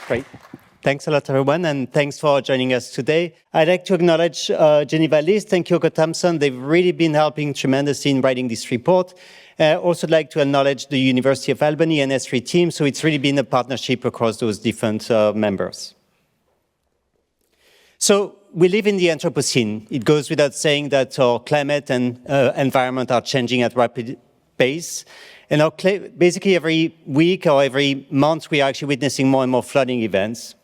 Great. Thanks a lot, everyone, and thanks for joining us today. I'd like to acknowledge Geneva List and Kyoko Thompson. They've really been helping tremendously in writing this report. Also like to acknowledge the University of Albany and S3 team, so it's really been a partnership across those different members. So we live in the Anthropocene. It goes without saying that our climate and environment are changing at rapid pace. And basically every week or every month, we are actually witnessing more and more flooding events.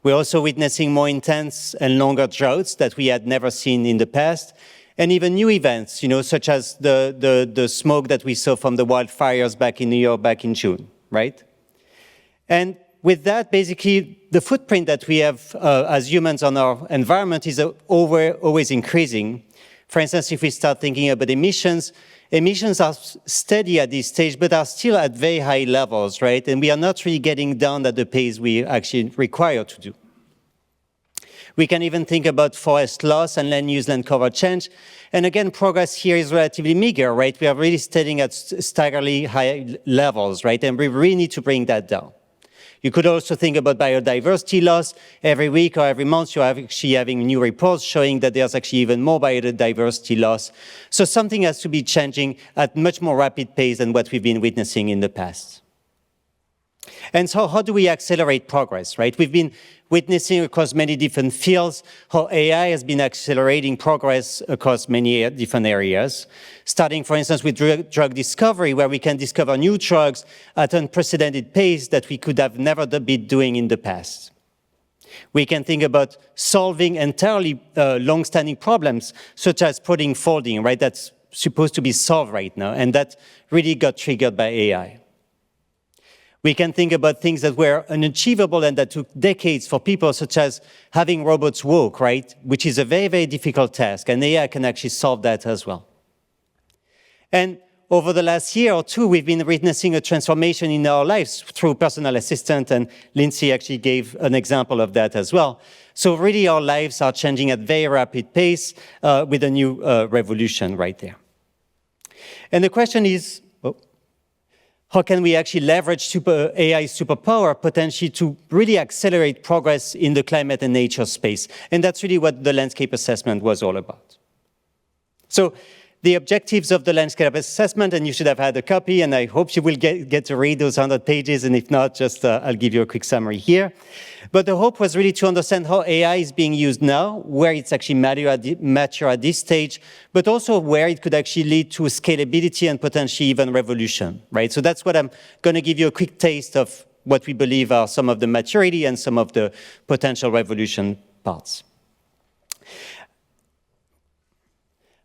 We're also witnessing more intense and longer droughts that we had never seen in the past, and even new events, such as the smoke that we saw from the wildfires back in New York back in June, right? And with that, basically, the footprint that we have as humans on our environment is always increasing. For instance, if we start thinking about emissions are steady at this stage, but are still at very high levels, right? And we are not really getting down at the pace we actually require to do. We can even think about forest loss and land use, land cover change. And again, progress here is relatively meager, right? We are really staying at staggeringly high levels, right? And we really need to bring that down. You could also think about biodiversity loss. Every week or every month, you're actually having new reports showing that there's actually even more biodiversity loss. So something has to be changing at much more rapid pace than what we've been witnessing in the past. And so how do we accelerate progress, right? We've been witnessing across many different fields how AI has been accelerating progress across many different areas, starting, for instance, with drug discovery, where we can discover new drugs at an unprecedented pace that we could have never been doing in the past. We can think about solving entirely long-standing problems, such as protein folding, right? That's supposed to be solved right now, and that really got triggered by AI. We can think about things that were unachievable and that took decades for people, such as having robots walk, right? Which is a very, very difficult task, and AI can actually solve that as well. And over the last year or two, we've been witnessing a transformation in our lives through personal assistant, and Lindsay actually gave an example of that as well. So really our lives are changing at very rapid pace with a new revolution right there. And the question is, how can we actually leverage AI superpower potentially to really accelerate progress in the climate and nature space? And that's really what the landscape assessment was all about. So the objectives of the landscape assessment, and you should have had a copy, and I hope you will get to read those 100 pages, and if not, just I'll give you a quick summary here. But the hope was really to understand how AI is being used now, where it's actually mature at this stage, but also where it could actually lead to scalability and potentially even revolution, right? So that's what I'm going to give you a quick taste of what we believe are some of the maturity and some of the potential revolution parts.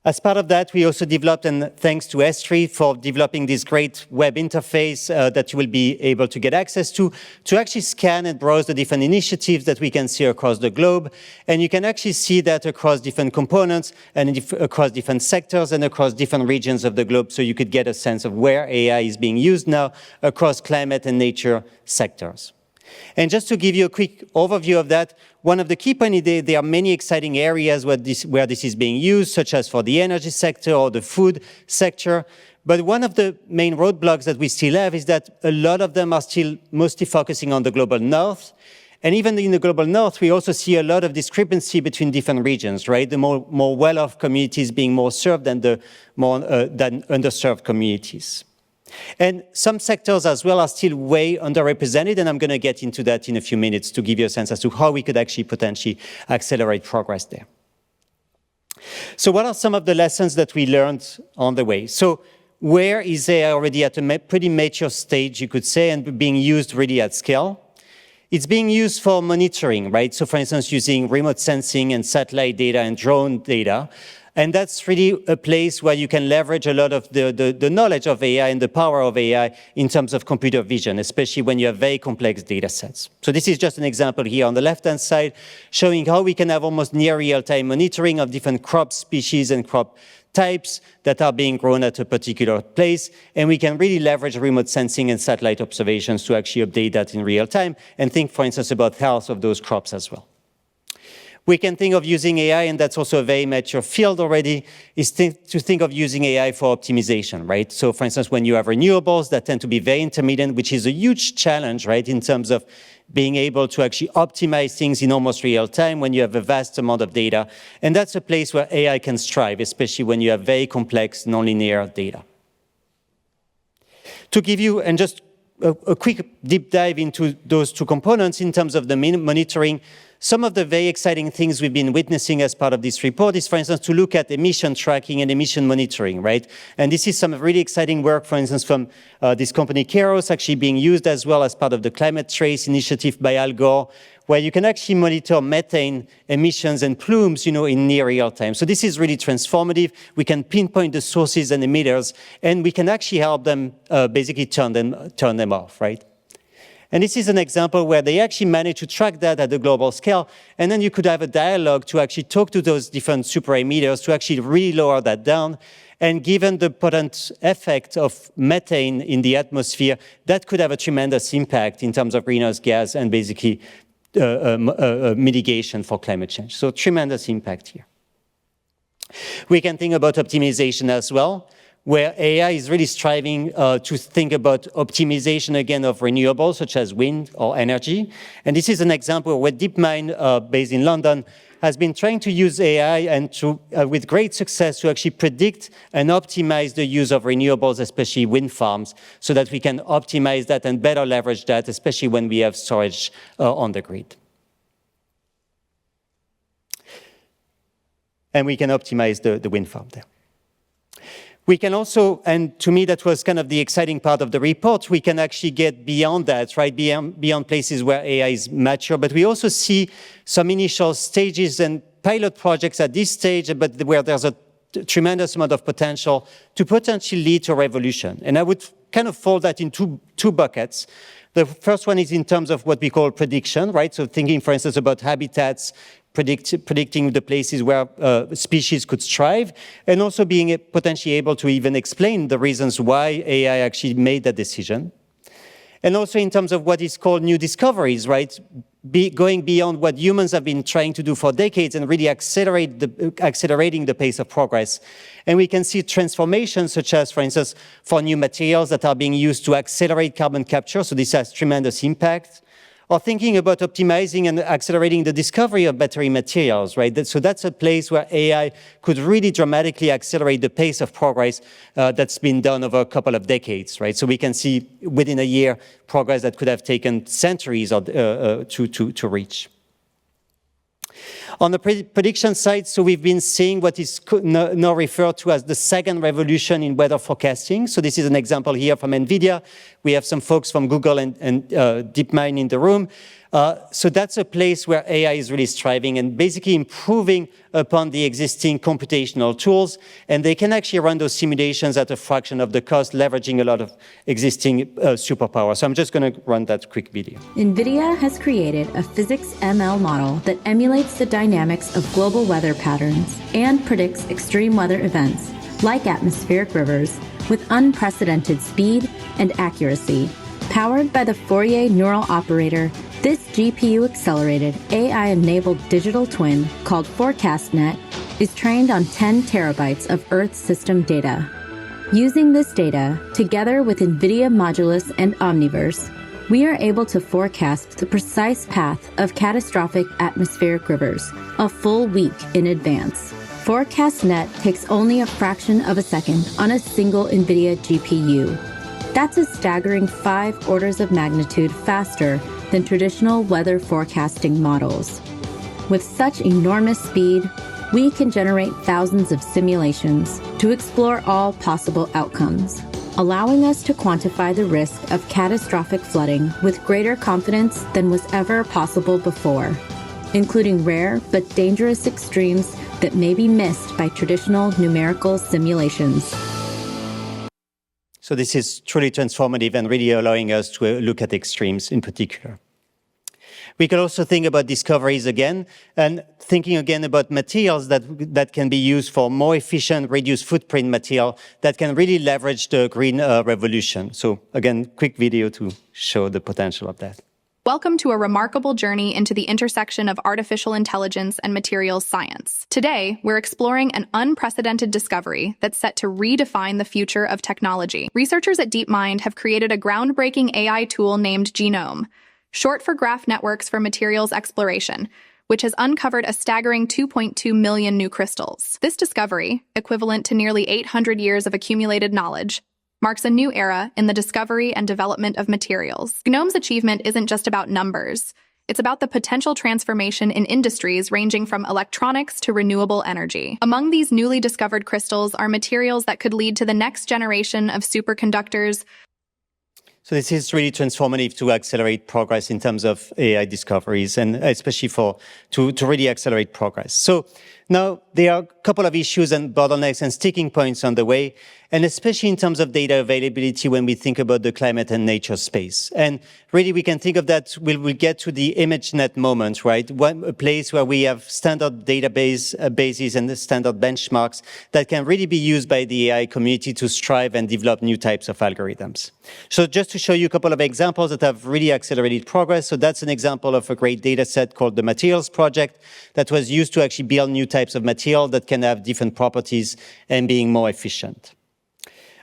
As part of that, we also developed, and thanks to S3 for developing this great web interface that you will be able to get access to actually scan and browse the different initiatives that we can see across the globe. And you can actually see that across different components and across different sectors and across different regions of the globe, so you could get a sense of where AI is being used now across climate and nature sectors. And just to give you a quick overview of that, one of the key points is there are many exciting areas where this is being used, such as for the energy sector or the food sector. But one of the main roadblocks that we still have is that a lot of them are still mostly focusing on the global north. And even in the global north, we also see a lot of discrepancy between different regions, right? The more well-off communities being more served than the more than underserved communities. And some sectors as well are still way underrepresented, and I'm going to get into that in a few minutes to give you a sense as to how we could actually potentially accelerate progress there. So what are some of the lessons that we learned on the way? So where is AI already at a pretty mature stage, you could say, and being used really at scale? It's being used for monitoring, right? So for instance, using remote sensing and satellite data and drone data. And that's really a place where you can leverage a lot of the knowledge of AI and the power of AI in terms of computer vision, especially when you have very complex data sets. So this is just an example here on the left-hand side, showing how we can have almost near real-time monitoring of different crop species and crop types that are being grown at a particular place. And we can really leverage remote sensing and satellite observations to actually update that in real time and think, for instance, about health of those crops as well. We can think of using AI, and that's also a very mature field already, is to think of using AI for optimization, right? So for instance, when you have renewables that tend to be very intermittent, which is a huge challenge, right, in terms of being able to actually optimize things in almost real time when you have a vast amount of data. And that's a place where AI can strive, especially when you have very complex nonlinear data. To give you, and just a quick deep dive into those two components in terms of the monitoring, some of the very exciting things we've been witnessing as part of this report is, for instance, to look at emission tracking and emission monitoring, right? And this is some really exciting work, for instance, from this company Keros, actually being used as well as part of the Climate Trace initiative by Al Gore, where you can actually monitor methane emissions and plumes, in near real time. So this is really transformative. We can pinpoint the sources and emitters, and we can actually help them basically turn them off, right? And this is an example where they actually managed to track that at a global scale, and then you could have a dialogue to actually talk to those different super emitters to actually really lower that down. And given the potent effect of methane in the atmosphere, that could have a tremendous impact in terms of greenhouse gas and basically mitigation for climate change. So tremendous impact here. We can think about optimization as well, where AI is really striving to think about optimization again of renewables, such as wind or energy. And this is an example where DeepMind, based in London, has been trying to use AI and to, with great success, to actually predict and optimize the use of renewables, especially wind farms, so that we can optimize that and better leverage that, especially when we have storage on the grid. And we can optimize the wind farm there. We can also, and to me that was kind of the exciting part of the report, we can actually get beyond that, right, beyond places where AI is mature, but we also see some initial stages and pilot projects at this stage, but where there's a tremendous amount of potential to potentially lead to a revolution. And I would kind of fold that into two buckets. The first one is in terms of what we call prediction, right? So thinking, for instance, about habitats, predicting the places where species could thrive, and also being potentially able to even explain the reasons why AI actually made that decision. And also in terms of what is called new discoveries, right? Going beyond what humans have been trying to do for decades and really accelerating the pace of progress. And we can see transformations such as, for instance, for new materials that are being used to accelerate carbon capture, so this has tremendous impact. Or thinking about optimizing and accelerating the discovery of battery materials, right? So that's a place where AI could really dramatically accelerate the pace of progress that's been done over a couple of decades, right? So we can see within a year progress that could have taken centuries to reach. On the prediction side, so we've been seeing what is now referred to as the second revolution in weather forecasting. So this is an example here from NVIDIA. We have some folks from Google and DeepMind in the room. So that's a place where AI is really striving and basically improving upon the existing computational tools. And they can actually run those simulations at a fraction of the cost, leveraging a lot of existing superpower. So I'm just going to run that quick video. NVIDIA has created a physics ML model that emulates the dynamics of global weather patterns and predicts extreme weather events, like atmospheric rivers, with unprecedented speed and accuracy. Powered by the Fourier neural operator, this GPU-accelerated, AI-enabled digital twin, called ForecastNet, is trained on 10 terabytes of Earth system data. Using this data, together with NVIDIA Modulus and Omniverse, we are able to forecast the precise path of catastrophic atmospheric rivers a full week in advance. ForecastNet takes only a fraction of a second on a single NVIDIA GPU. That's a staggering 5 orders of magnitude faster than traditional weather forecasting models. With such enormous speed, we can generate thousands of simulations to explore all possible outcomes, allowing us to quantify the risk of catastrophic flooding with greater confidence than was ever possible before, including rare but dangerous extremes that may be missed by traditional numerical simulations. So this is truly transformative and really allowing us to look at extremes in particular. We can also think about discoveries again, and thinking again about materials that can be used for more efficient, reduced footprint material that can really leverage the green revolution. So again, quick video to show the potential of that. Welcome to a remarkable journey into the intersection of artificial intelligence and materials science. Today, we're exploring an unprecedented discovery that's set to redefine the future of technology. Researchers at DeepMind have created a groundbreaking AI tool named Genome. short for Graph Networks for Materials Exploration, which has uncovered a staggering 2.2 million new crystals. This discovery, equivalent to nearly 800 years of accumulated knowledge, marks a new era in the discovery and development of materials. GNOME's achievement isn't just about numbers. It's about the potential transformation in industries ranging from electronics to renewable energy. Among these newly discovered crystals are materials that could lead to the next generation of superconductors. So this is really transformative to accelerate progress in terms of AI discoveries, and especially to really accelerate progress. So now there are a couple of issues and bottlenecks and sticking points on the way, and especially in terms of data availability when we think about the climate and nature space. And really we can think of that, we'll get to the ImageNet moment, right? A place where we have standard bases and the standard benchmarks that can really be used by the AI community to strive and develop new types of algorithms. So just to show you a couple of examples that have really accelerated progress. So that's an example of a great data set called the Materials Project that was used to actually build new types of material that can have different properties and being more efficient.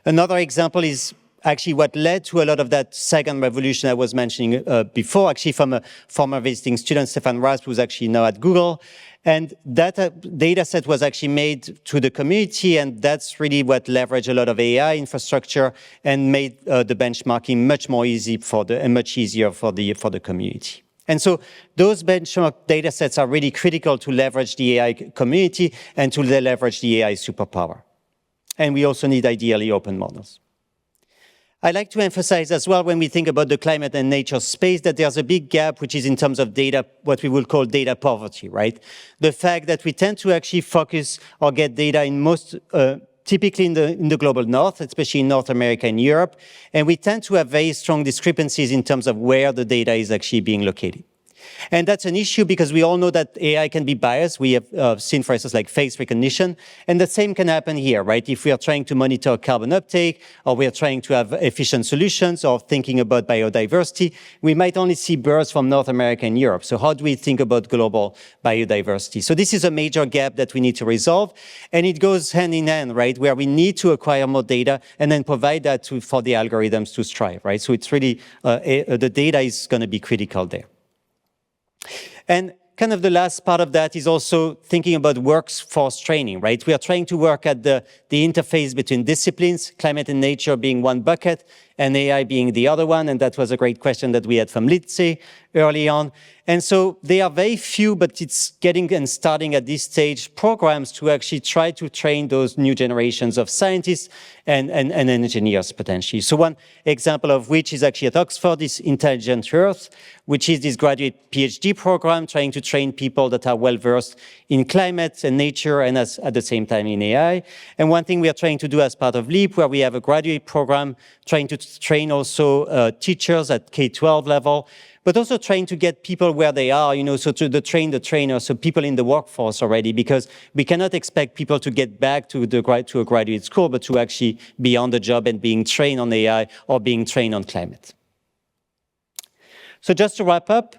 Another example is actually what led to a lot of that second revolution I was mentioning before, actually from a former visiting student, Stefan Rasp, who's actually now at Google. And that data set was actually made to the community, and that's really what leveraged a lot of AI infrastructure and made the benchmarking much more easy and much easier for the community. And so those benchmark data sets are really critical to leverage the AI community and to leverage the AI superpower. And we also need ideally open models. I like to emphasize as well when we think about the climate and nature space that there's a big gap which is in terms of data, what we will call data poverty, right? The fact that we tend to actually focus or get data in most, typically in the global north, especially in North America and Europe, and we tend to have very strong discrepancies in terms of where the data is actually being located. And that's an issue because we all know that AI can be biased. We have seen, for instance, like face recognition. And the same can happen here, right? If we are trying to monitor carbon uptake, or we are trying to have efficient solutions, or thinking about biodiversity, we might only see birds from North America and Europe. So how do we think about global biodiversity? So this is a major gap that we need to resolve. And it goes hand in hand, right? Where we need to acquire more data and then provide that for the algorithms to strive, right? So it's really, the data is going to be critical there. And kind of the last part of that is also thinking about workforce training, right? We are trying to work at the interface between disciplines, climate and nature being one bucket, and AI being the other one. And that was a great question that we had from Litze early on. And so they are very few, but it's getting and starting at this stage programs to actually try to train those new generations of scientists and engineers potentially. So one example of which is actually at Oxford is Intelligent Earth, which is this graduate PhD program trying to train people that are well-versed in climate and nature and at the same time in AI. And one thing we are trying to do as part of LEAP, where we have a graduate program trying to train also teachers at K-12 level, but also trying to get people where they are, so to train the trainer, so people in the workforce already, because we cannot expect people to get back to a graduate school, but to actually be on the job and being trained on AI or being trained on climate. So just to wrap up,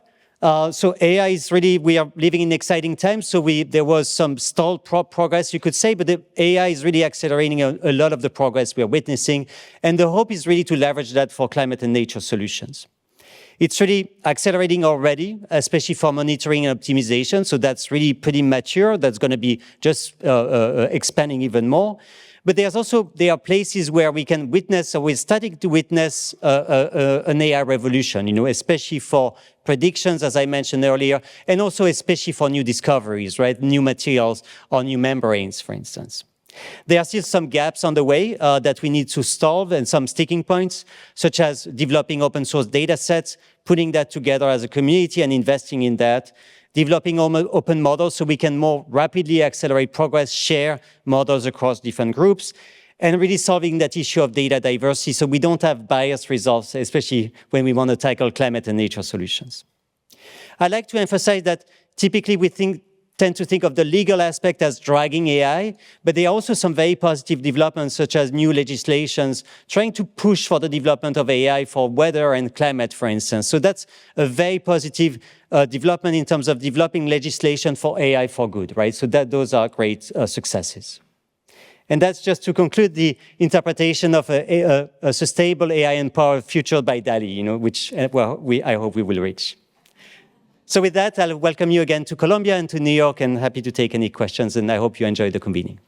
so AI is really, we are living in exciting times. So there was some stalled progress, you could say, but the AI is really accelerating a lot of the progress we are witnessing. And the hope is really to leverage that for climate and nature solutions. It's really accelerating already, especially for monitoring and optimization. So that's really pretty mature. That's going to be just expanding even more. But there are places where we can witness, or we're starting to witness an AI revolution, especially for predictions, as I mentioned earlier, and also especially for new discoveries, right? New materials or new membranes, for instance. There are still some gaps on the way that we need to solve and some sticking points, such as developing open source data sets, putting that together as a community and investing in that, developing open models so we can more rapidly accelerate progress, share models across different groups, and really solving that issue of data diversity so we don't have biased results, especially when we want to tackle climate and nature solutions. I'd like to emphasize that typically we tend to think of the legal aspect as dragging AI, but there are also some very positive developments, such as new legislations trying to push for the development of AI for weather and climate, for instance. So that's a very positive development in terms of developing legislation for AI for good, right? So those are great successes. And that's just to conclude the interpretation of a sustainable AI-empowered future by DALI, which, I hope we will reach. So with that, I'll welcome you again to Colombia and to New York, and happy to take any questions, and I hope you enjoy the convening.